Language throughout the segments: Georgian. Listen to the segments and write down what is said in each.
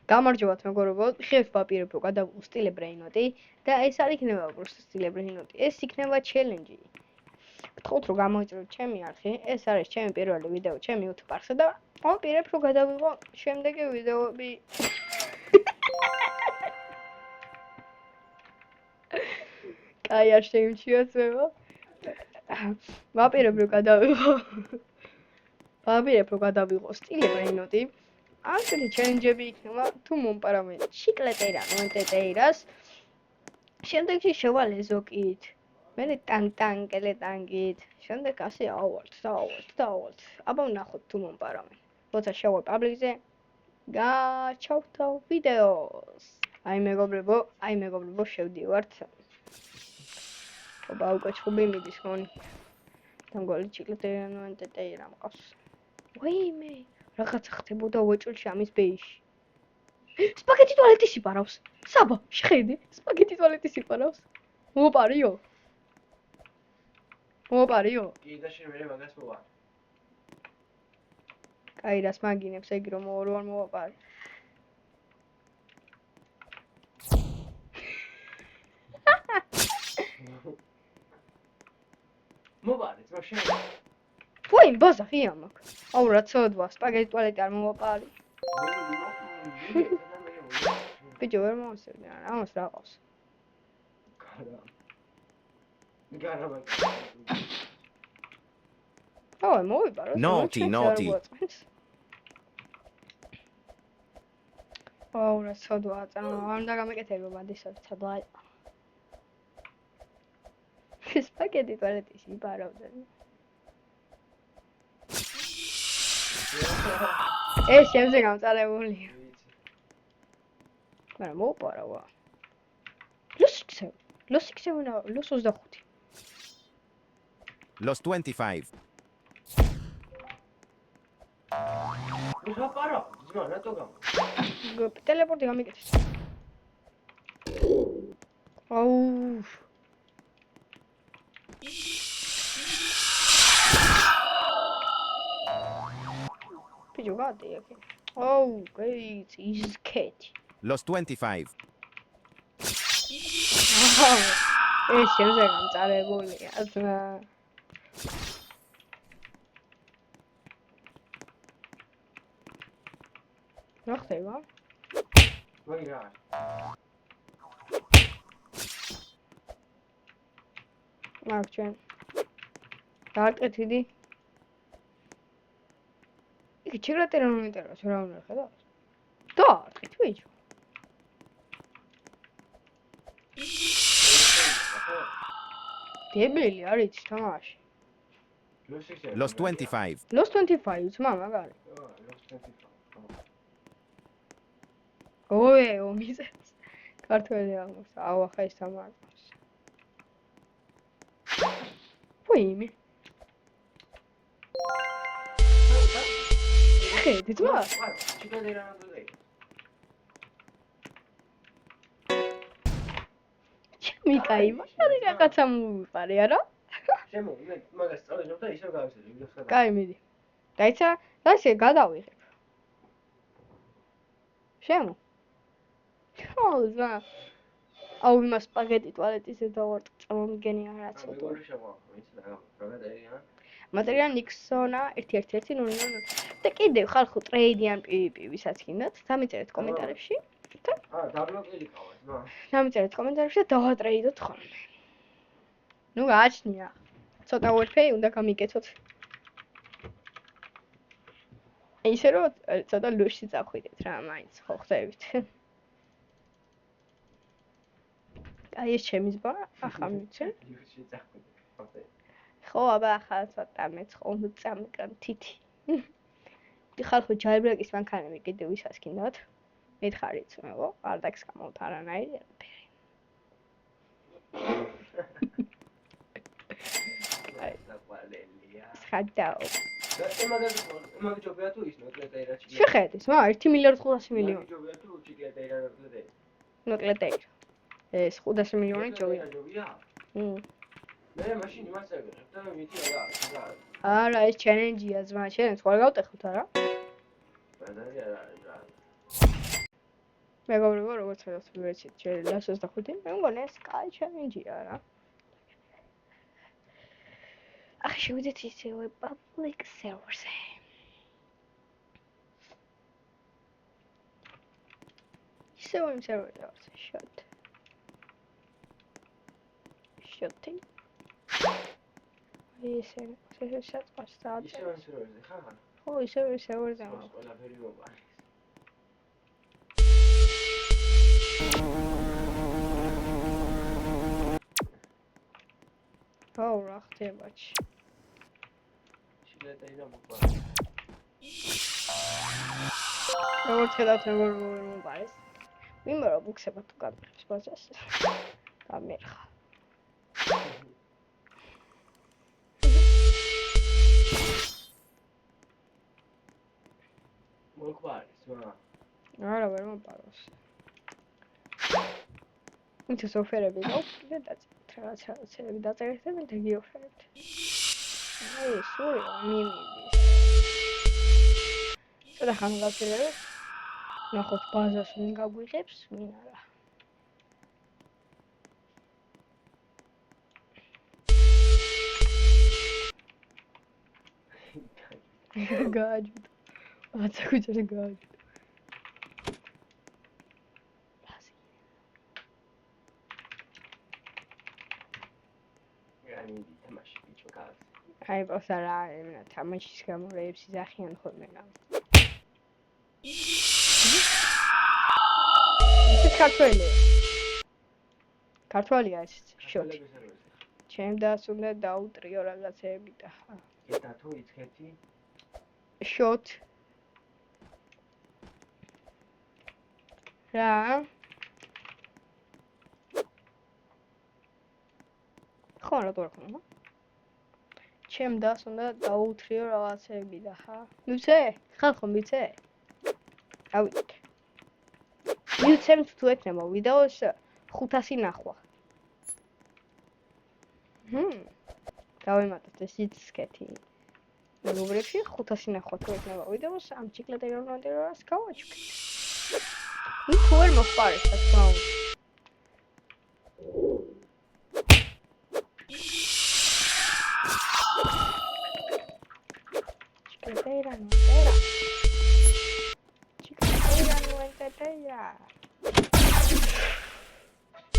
გამარჯობათ მეგობრებო, ხევს ვაპირებ რომ გადავიღო სტილებრეინოტი და ეს არ იქნება უბრალოდ სტილებრეინოტი, ეს იქნება ჩელენჯი. გთხოვთ რომ გამოიწეროთ ჩემი არხი, ეს არის ჩემი პირველი ვიდეო ჩემი YouTube არხზე და ვაპირებ რომ გადავიღო შემდეგი ვიდეოები. კაი არ შეიმჩიოთ მეგო. ვაპირებ რომ გადავიღო სტილებრეინოტი. ასეთი ჩელენჯები იქნება თუ მომპარავენ შიკლეტეირა მონტეტეირას შემდეგში შევალ ეზოკით მე ტანკელეტანგით შემდეგ ასე ავალთ აბა ვნახოთ თუ მომპარავენ როცა შევალ პაბლიკზე გაჩავთ ვიდეოს აი მეგობრებო შევდივართ აბა უკვე ჩხუბი მიდის ხონი დამგვალი შიკლეტეირა მონტეტეირა მყავს ვეიმე რაღაცა ხდებოდა უეჭულში ამის ბეიში. სპაგეტი ტუალეტის იპარავს. საბა, შეხედე, სპაგეტი ტუალეტის იპარავს. მოვაპარიო. კი და შენ მე მაგას მოვარ. კაი, რას მაგინებს ეგ რომ ორ მოვაპარი. მოვარ, ეს მაშინ ვაი, ბაზა ხიამაკ. აუ რა ცოდვა, სპაგეტი ტუალეტი არ მოვაპარი. ბიჭო ვერ მომსერდი, ამას რა ყავს? გარა. აუ, მოვიპარო. Naughty. აუ რა ცოდვა, წანა, არ უნდა გამეკეთებო მადისად, ცოდვა. სპაგეტი ტუალეტის იპარავდა. ეს შემზე გამწარებულია. მაგრამ მოვპარავა. ლოს 25. Los 25. რა პარა? ძმა, რატო გამ? ტელეპორტი გამიკეთეს. აუ Più giocate che. Oh, great, is cat. Los 25. E scende a cantare bulli, asma. Noch tema? ვაირა. Marchen. Დააკეთიდი. იქ ჩიგრატერა მომიტერას რა უნდა ხედავს? დაარხით ვიჯო. დებელი არის თამაში. Los 25. Los 25, ძმა მაგარი. ოე, ომიზეს. ქართველი აღმოს. აუ ახლა ის თამაშობს. ვაიმე. ხედი ძმა? შიკლეტეირა მონტეტეირა. მიკაი, მაგარი რაღაცა მოვიპარე, არა? შემო, მე მაგას წავიღებ და ისევ გავისწრებ ვიდეოს გადაგა. კაი, მიდი. დაიცა, ასე გადავიღებ. შემო. ხოლა. აუ, იმას სპაგეტი ტუალეტის დავარ წარმომგენი არა ცოტა. მეგობრებო, შემოაყო, ის რა მატერია ნიქსონა 1110 და კიდევ ხალხო ტრეიდიან PvP ვისაც გინდათ, დამიწერეთ კომენტარებში. დაბლოკილი ყავა, ძმა. დამიწერეთ კომენტარებში და დავატრეიდოთ ხოლმე. ნუ გააჩნია. ცოტა ვერფეი უნდა გამიკეთოთ. ისე რომ ცოტა ლუში წახვიდეთ რა, მაინც ხო ხდებით. აი ეს ჩემი ზბა, ახლა მიცე. ლუში წახვიდეთ. ხო, აბა ახლა ცოტა მეც ხომ წამკან თითი. ხალხო ჯაიბრაკის მანქანები კიდევ ვისაც გინდათ? მითხარით მეგო, არ დაგს გამოვთ არანაირი ფერი. აი, საყვალელია. ხადაო. მაგ ჯობია თუ ის ნოკლეტეირა ჩიგე. შეხედე, სმა 1 მილიარდ 500 მილიონი. ჯობია თუ ჩიგლეტეირა ნოკლეტეირა. ნოკლეტეირა. ეს 500 მილიონი ჯობია. მე მაშინ იმას წავიღებ და მითი რა. არა, ეს ჩელენჯია ზმა, ჩელენჯს ხარ გავტეხოთ არა? მეგობრებო, როგორც ხედავთ ვერცით შეიძლება 25, მე მგონი ეს კაი ჩელენჯია რა. ახლა შევიდეთ ისევე public server-ზე. ისევე იმ სერვერზე ვარ, შოთი. ისე საწყავს საათი. ისევ სერვერზე ხარ? ხო, ისევე სერვერზე ვარ. ყველაფერი მოვარი. ხო, რა ხდება? შილეტე და მოყვა. როგორც ხედავთ, როგორ მომყარეს. ვინმე რა ბუქსება თუ გამიხს ბაზას. გამერხა. მოყვარის, მა. არა, ვერ მომყაროს. მით სოფერები გაქვს და რაღაცები დაწერეთ და მე გიოფერებთ. აი, სული მიმიდის. ცოტა ხანი გავცელებ. ნახოთ ბაზას ვინ გაგვიღებს, ვინ არა. გააჯვით. აცა ქუჩაზე გააჯვით. აი, პოსარა, მე თამაშის გამორეებს იზახიან ხოლმე რა. ეს ქართველია. ქართველია ეს შოთი. ჩემ დას უნდა დაუტრიო რაღაცეები და ხა. ეტა თუ იცხეთი? შოთ. რა? ხო, რა თქმა. ჩემ დას უნდა დაუტრიო რაღაცეები და ხა. მიცე? ხალხო მიცე? ავით. მიცემთ თუ ეთნებო ვიდეოს 500 ნახვა. დავიმატოთ ეს იცხეთი. მეგობრებში 500 ნახვა თუ ეთნება ვიდეოს ამ ჩიკლეტერონადერას გავაჩვენთ. თუ ვერ მოხარეს რა თქმა უნდა.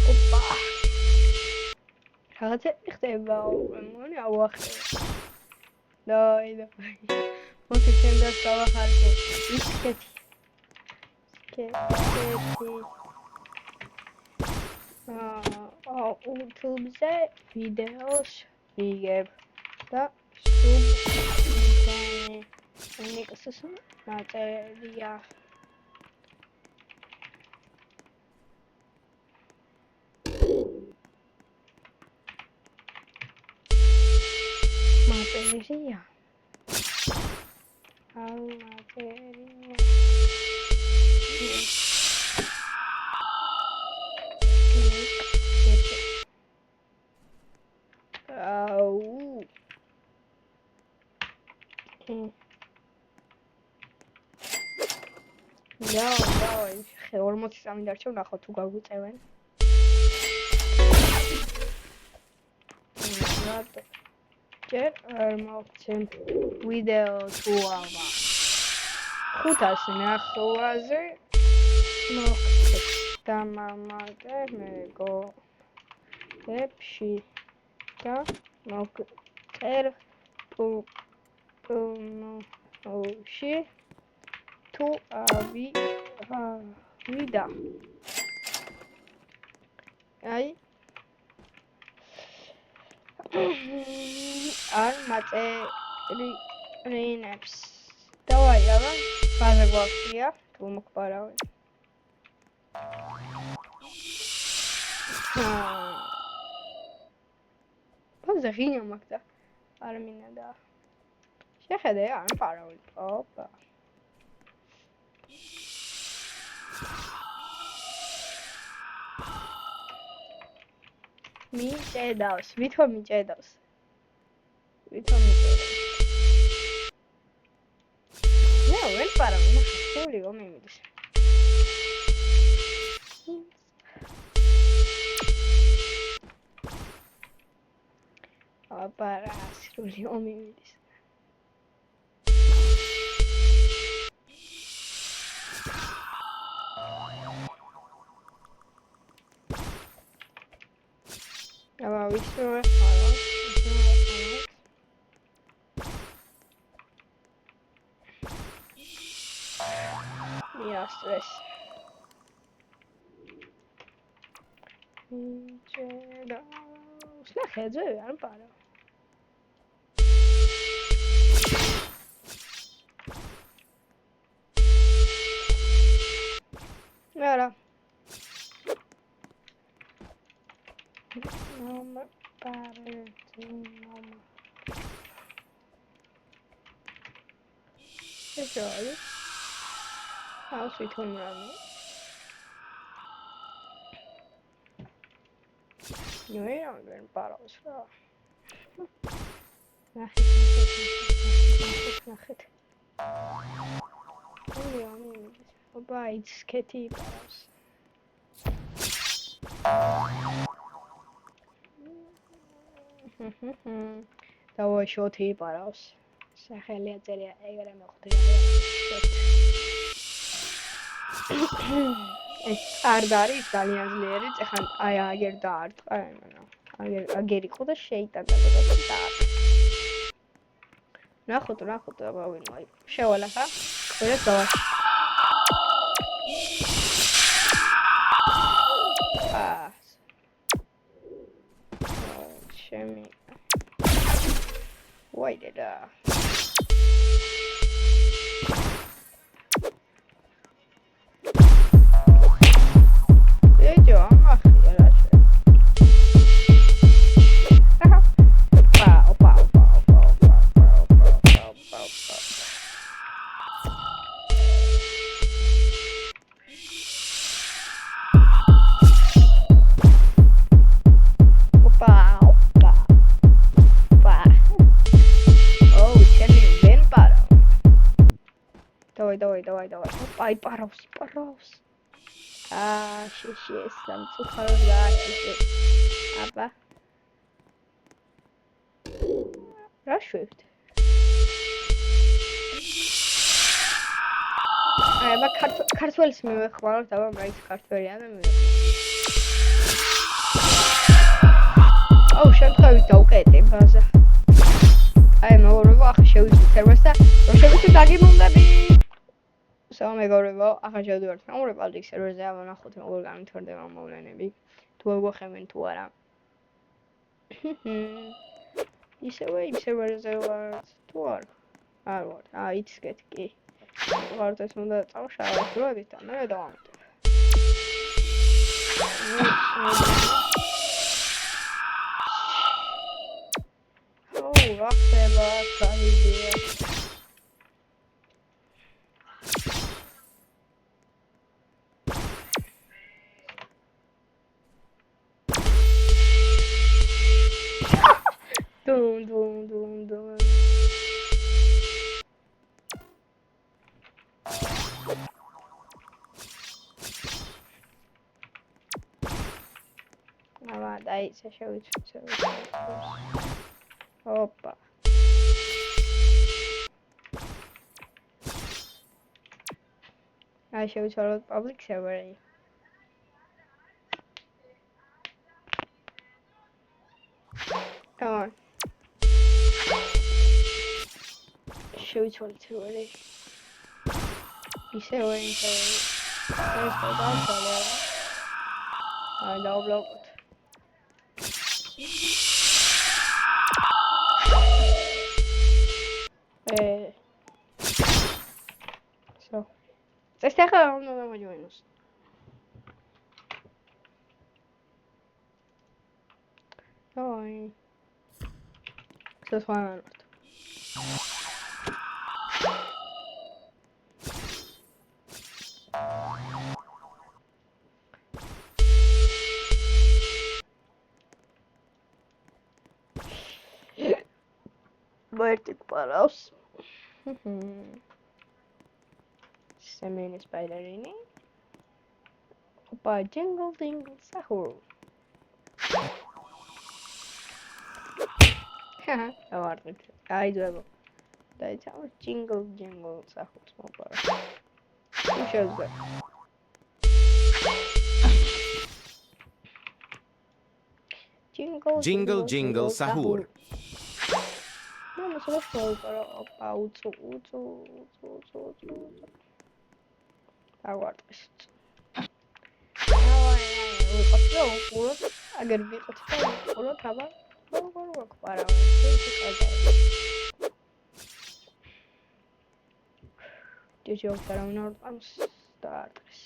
Opa. რაღაცა ხდება, მგონი ავახერე. დაი. მოდი შემდგარ გავახარებ. ისკეთი. YouTube-ზე ვიდეოს ვიგებ და ნიკსის მატერია. Materia. Materia. დავай, 43 დარჩა, ვნახოთ თუ გაგვიწევენ. ჯერ მოვცემ ვიდეო თუ ავა 500 ნახვაზე მოვცემ დამამატე მეგობრებში და მოვწერე პუნოში თუ ვიდა აი არ მატერინებს დავაი აბა ბაზა გვაქვს თუ მოხარავენ ბაზა ღია მაქვს და არ მინდა შეხედე არ მყარავენ ოპა მიჭედავს, ვითომ მიჭედავს. ნე, ვერ პარავენ, სული რომ იმიდის. ოპა რა სრული ომი მიდის. აბა ვისურვე ხარო. Yes. Слухай, არ პარა. არა. Номер парень. Ეჭვი. How's it going around? Nu är jag väl bara så. Nahit. Oba it's sketchy paras. Давай შოთი პარავს. სახელი აწერია ეგრე მოხდრია. ეს არ არის ძალიან ძლიერი, ეხლა აი აგერ დაარტყა, აგერ იყო და შეიტანა და დაარტყა. ნახოთ, აბა ვინ აი შევალა ხა? ყველა დავა. ჩემი. ვაიდედა. Давай. Опа, и параус. Шиш, сам цухаров дашь. Აბა. რა შვებთ? აბა ქართველის მივეხმაროთ, აბა მაინც ქართველია და აუ, შემთხვევით დავუკეტე ბაზა. აი, მეგობრებო, ახლა შევიდეთ სერვერს და რომ შევიდეთ დაგიმუნდები. მეგობრებო, ახლა შევდივართ ნორმალურ პალდიქ სერვერზე, აბა ნახოთ როგორ განვითარდება მოვლენები. თუ აგვახებენ თუ არა. ისევე იმ სერვერზე ვართ, თუ არა? არ ვარ. იცის კი. ვართ ეს უნდა წავშალოთ დროებით და მე დავამტებ. რა ხდება, კარგია. Dun. Აბა, დაიცა შევიცვით. ოპა. აი შევიცვალოთ public server-ი. Come on. შევიცვალეთ server-ი. ისევე ინტერნეტი. ეს დავშალე. აი დავბლოკოთ. So. Ezt ახლა უნდა გამოიძინოს. Ой. Что с вами? Vertic paraus. Semeni spiderini. Opa, jingle sahur. დავარდნით. აიძვებო. დაიცავ ჯინგლ სახუს მოპარა. თუ შევძე. Jingle jingle sahur. Mama solo mopara. Opa, ucu. დავარდნით. აგერ ვიყოთ და ვიყუროთ, აბა როგორ გვაქვს ჯიჯო არავინ არ ყავს დაარტყეს.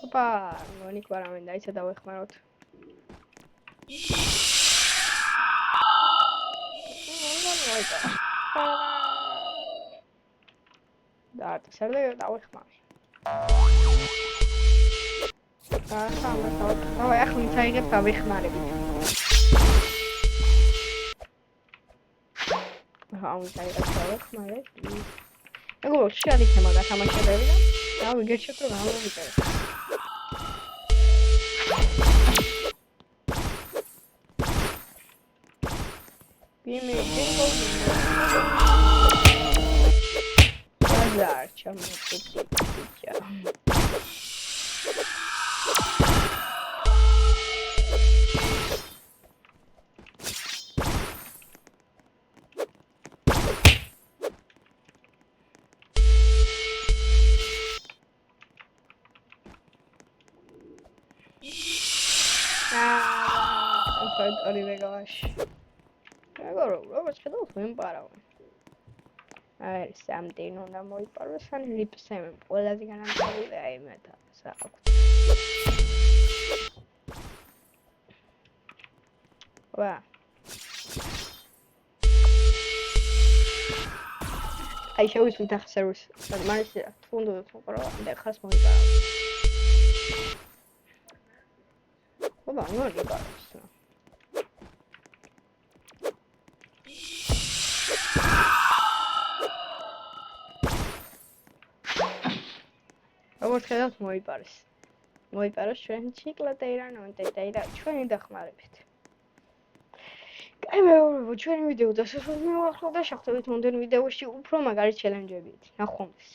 ოპა, მონი არავინ დაიცა დავეხმაროთ. დაარტყეს არ დავეხმარი. ახლა მიცაიღებ დავეხმარებით. მიცაიღებ დავეხმარებით. მეგობრებო, შეიძლება იქნება გათამაშებები და ვიგერჩევთ რომ გამოვიწერეთ. Azar, როგორც ხედავთ, ვიმპარავ. აი, something უნდა მოიპაროს, ან ლიპსემ ყველაზე განამტკიცებელი აიმეთა სააქვთ. ვა. აი, შევისვით ახლა სერვის. მაგრამ თუნდაც მოყარავ, და ხას მოიპარავ. ვა, მოიპაროს. როგორც ხედავთ, მოიპარეს. მოიპაროს ჩვენ ჩიკლატეირა, ნონტეტეირა, ჩვენი დახმარებით. კაი, მეგობრებო, ჩვენი ვიდეო დასასრულს მივახსოვდა და შევხვდებით მომდევნო ვიდეოში უფრო მაგარი ჩელენჯებით. ნახვამდის.